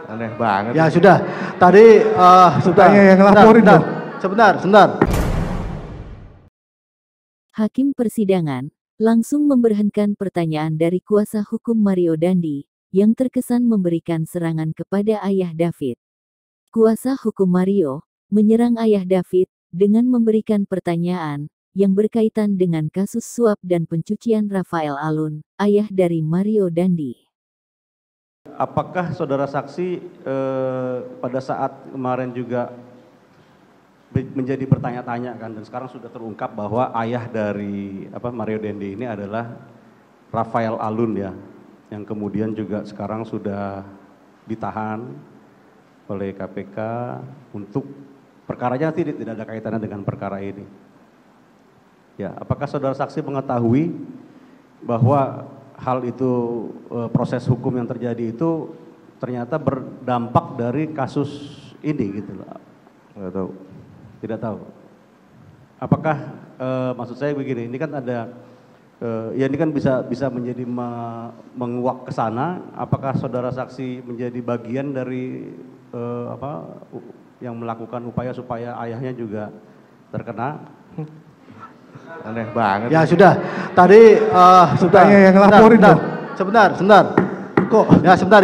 Aneh banget. Ya sudah, tadi sudah. Yang laporin dong. Sebentar. Hakim persidangan langsung memberhentikan pertanyaan dari kuasa hukum Mario Dandi yang terkesan memberikan serangan kepada ayah David. Kuasa hukum Mario menyerang ayah David dengan memberikan pertanyaan yang berkaitan dengan kasus suap dan pencucian Rafael Alun, ayah dari Mario Dandi. Apakah saudara saksi pada saat kemarin juga menjadi bertanya-tanya kan, dan sekarang sudah terungkap bahwa ayah dari Mario Dandi ini adalah Rafael Alun ya, yang kemudian juga sekarang sudah ditahan oleh KPK untuk perkaranya tidak ada kaitannya dengan perkara ini. Ya, apakah saudara saksi mengetahui bahwa hal itu proses hukum yang terjadi itu ternyata berdampak dari kasus ini gitu loh? Nggak tahu. Tidak tahu. Apakah maksud saya begini, ini kan ada ya ini kan bisa menjadi menguak ke sana. Apakah saudara saksi menjadi bagian dari yang melakukan upaya supaya ayahnya juga terkena? Aneh banget. Ya sudah, tadi sudah. Yang laporin dong. Sebentar. Kok? Ya sebentar.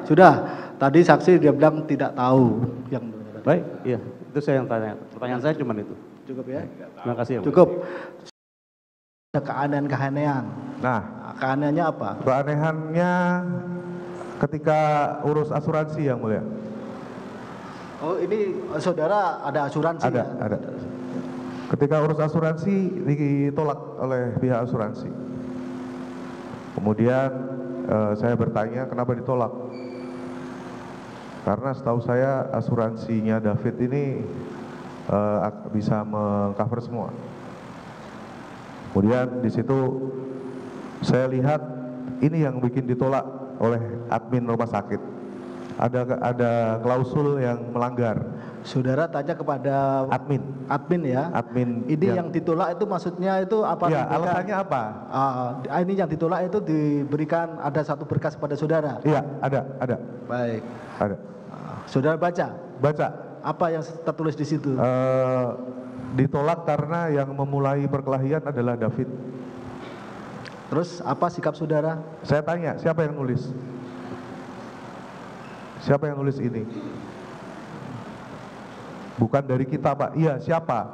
Sudah. Tadi saksi dia bilang tidak tahu yang. Baik, iya. Itu saya yang tanya. Pertanyaan saya cuma itu. Cukup ya? Terima kasih. Ya, cukup. Ada keanehan-keanehan. Nah, keanehannya apa? keanehannya ketika urus asuransi yang mulia. Oh ini saudara ada asuransi? Ada. Ketika urus asuransi ditolak oleh pihak asuransi. Kemudian saya bertanya kenapa ditolak. Karena setahu saya asuransinya David ini bisa mengcover semua. Kemudian di situ saya lihat ini yang bikin ditolak oleh admin rumah sakit. Ada klausul yang melanggar. Saudara tanya kepada admin ya. Admin. Ini yang ditolak itu maksudnya itu apa? Ya, alasannya apa? Ini yang ditolak itu diberikan ada satu berkas pada saudara. Iya, ada. Baik. Ada. Saudara baca? Baca. Apa yang tertulis di situ? Ditolak karena yang memulai perkelahian adalah David. Terus apa sikap saudara? Saya tanya, siapa yang nulis? Siapa yang nulis ini? Bukan dari kita, Pak. Iya, siapa?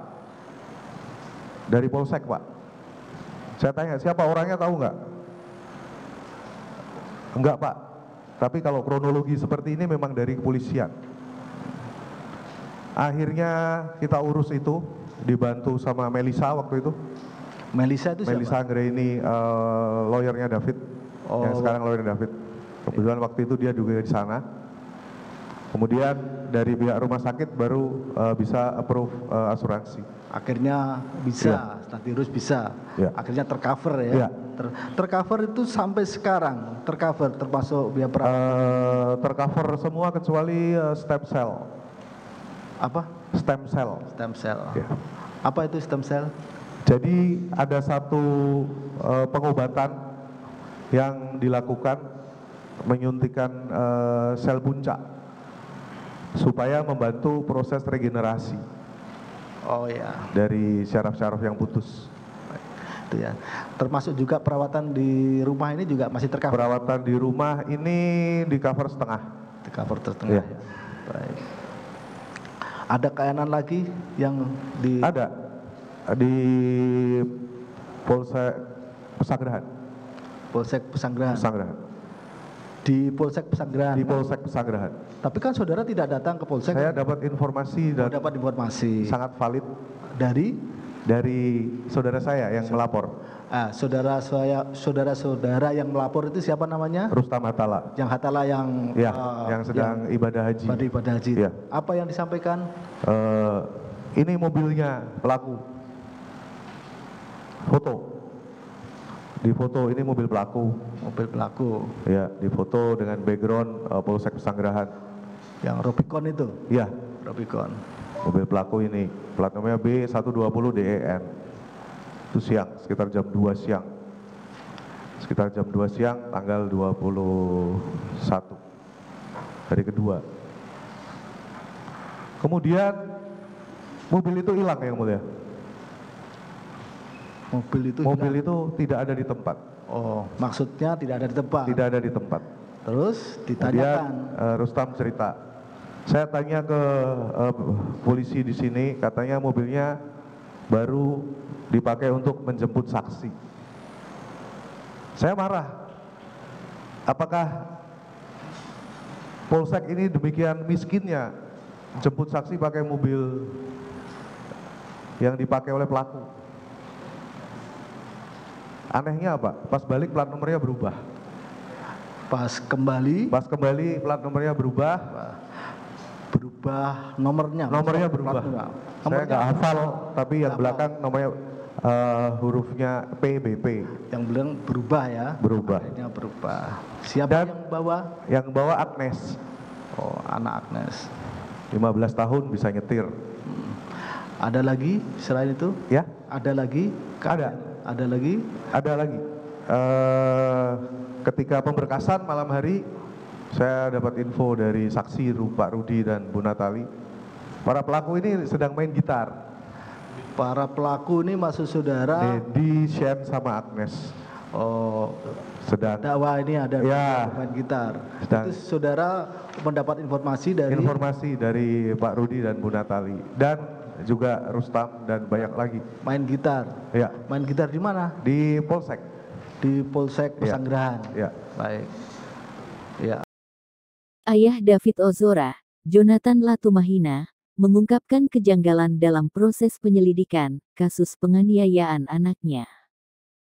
Dari Polsek, Pak. Saya tanya, siapa orangnya tahu nggak? Enggak, Pak. Tapi kalau kronologi seperti ini memang dari kepolisian. Akhirnya kita urus itu, dibantu sama Melisa waktu itu. Melisa itu siapa? Melisa Anggraini, lawyernya David, yang sekarang lawyernya David. Kebetulan waktu itu dia juga di sana. Kemudian dari pihak rumah sakit baru bisa approve asuransi. Akhirnya bisa, setelah diurus bisa. Ya. Akhirnya tercover ya. Ya. Tercover itu sampai sekarang tercover termasuk biaya perawatan. Tercover semua kecuali stem cell. Apa? Stem cell. Stem cell. Ya. Apa itu stem cell? Jadi ada satu pengobatan yang dilakukan menyuntikkan sel puncak supaya membantu proses regenerasi. Oh ya. Dari syaraf-syaraf yang putus. Itu ya. Termasuk juga perawatan di rumah ini juga masih tercover. Perawatan di rumah ini di cover setengah. Di cover setengah. Ya. Ya. Baik. Ada keanehan lagi yang di? Ada di Polsek Pesanggerahan. Polsek Pesanggerahan. Pesanggerahan. Di Polsek Pesanggerahan. Di Polsek Pesanggerahan. Tapi kan saudara tidak datang ke Polsek. Saya dapat informasi dan dapat informasi sangat valid dari saudara saya yang melapor. Saudara yang melapor itu siapa namanya? Rustam Hatala. Yang Hatala yang ya, yang sedang ibadah haji. Ibadah haji. Ya. Apa yang disampaikan? Ini mobilnya pelaku. Foto. Di foto ini mobil pelaku. Mobil pelaku. Ya, di foto dengan background Polsek Pesanggerahan. Yang Rubicon itu? Iya. Rubicon. Mobil pelaku ini, plat nomornya B120DEN. Itu siang, sekitar jam 2 siang. Sekitar jam 2 siang, tanggal 21. hari kedua. Kemudian mobil itu hilang yang mulia. Mobil itu Mobil hilang. itu tidak ada di tempat. Oh, maksudnya tidak ada di tempat. Tidak ada di tempat. Terus Kemudian ditanyakan. Rustam cerita, saya tanya ke polisi di sini, katanya mobilnya baru dipakai untuk menjemput saksi. Saya marah. Apakah Polsek ini demikian miskinnya jemput saksi pakai mobil yang dipakai oleh pelaku? Anehnya apa? Pas balik plat nomornya berubah. Pas kembali Plat nomornya berubah. nomornya. Nomornya berubah. Nomornya. Saya nggak hafal, tapi yang belakang nomornya hurufnya PBP. Yang bilang berubah ya. Berubah. Akhirnya berubah. Siapa Dan yang bawa? Yang bawa Agnes, Oh, anak Agnes. 15 tahun bisa nyetir. Ada lagi selain itu? Ya, Ada lagi? Ada. Ada lagi? ada lagi. Ketika pemberkasan malam hari, saya dapat info dari saksi Pak Rudi dan Bu Natali. Para pelaku ini sedang main gitar. Para pelaku ini maksud saudara? Dedi, Shen, sama Agnes. Oh, Sedang dakwah ini ada Ya. main gitar. Sedang. Itu saudara mendapat informasi dari Pak Rudi dan Bu Natali. Dan juga Rustam dan banyak lagi. main gitar. Ya, Main gitar di mana? di Polsek. Di Polsek Pesanggerahan. Ya. Baik. Ya. Ayah David Ozora, Jonathan Latumahina, mengungkapkan kejanggalan dalam proses penyelidikan kasus penganiayaan anaknya.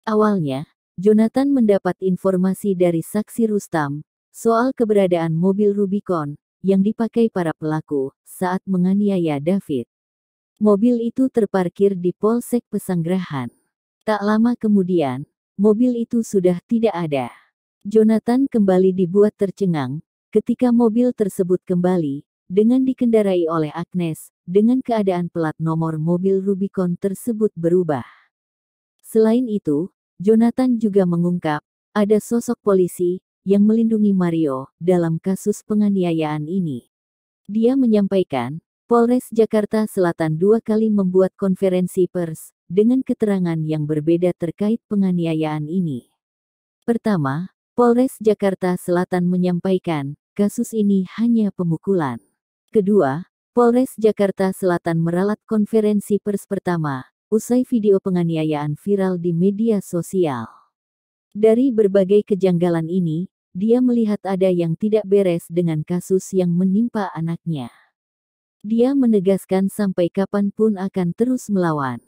Awalnya, Jonathan mendapat informasi dari saksi Rustam soal keberadaan mobil Rubicon yang dipakai para pelaku saat menganiaya David. Mobil itu terparkir di Polsek Pesanggerahan. Tak lama kemudian, mobil itu sudah tidak ada. Jonathan kembali dibuat tercengang ketika mobil tersebut kembali dengan dikendarai oleh Agnes dengan keadaan plat nomor mobil Rubicon tersebut berubah. Selain itu, Jonathan juga mengungkap ada sosok polisi yang melindungi Mario dalam kasus penganiayaan ini. Dia menyampaikan, Polres Jakarta Selatan 2 kali membuat konferensi pers dengan keterangan yang berbeda terkait penganiayaan ini. Pertama, Polres Jakarta Selatan menyampaikan, kasus ini hanya pemukulan. Kedua, Polres Jakarta Selatan meralat konferensi pers pertama, usai video penganiayaan viral di media sosial. Dari berbagai kejanggalan ini, dia melihat ada yang tidak beres dengan kasus yang menimpa anaknya. Dia menegaskan sampai kapanpun akan terus melawan.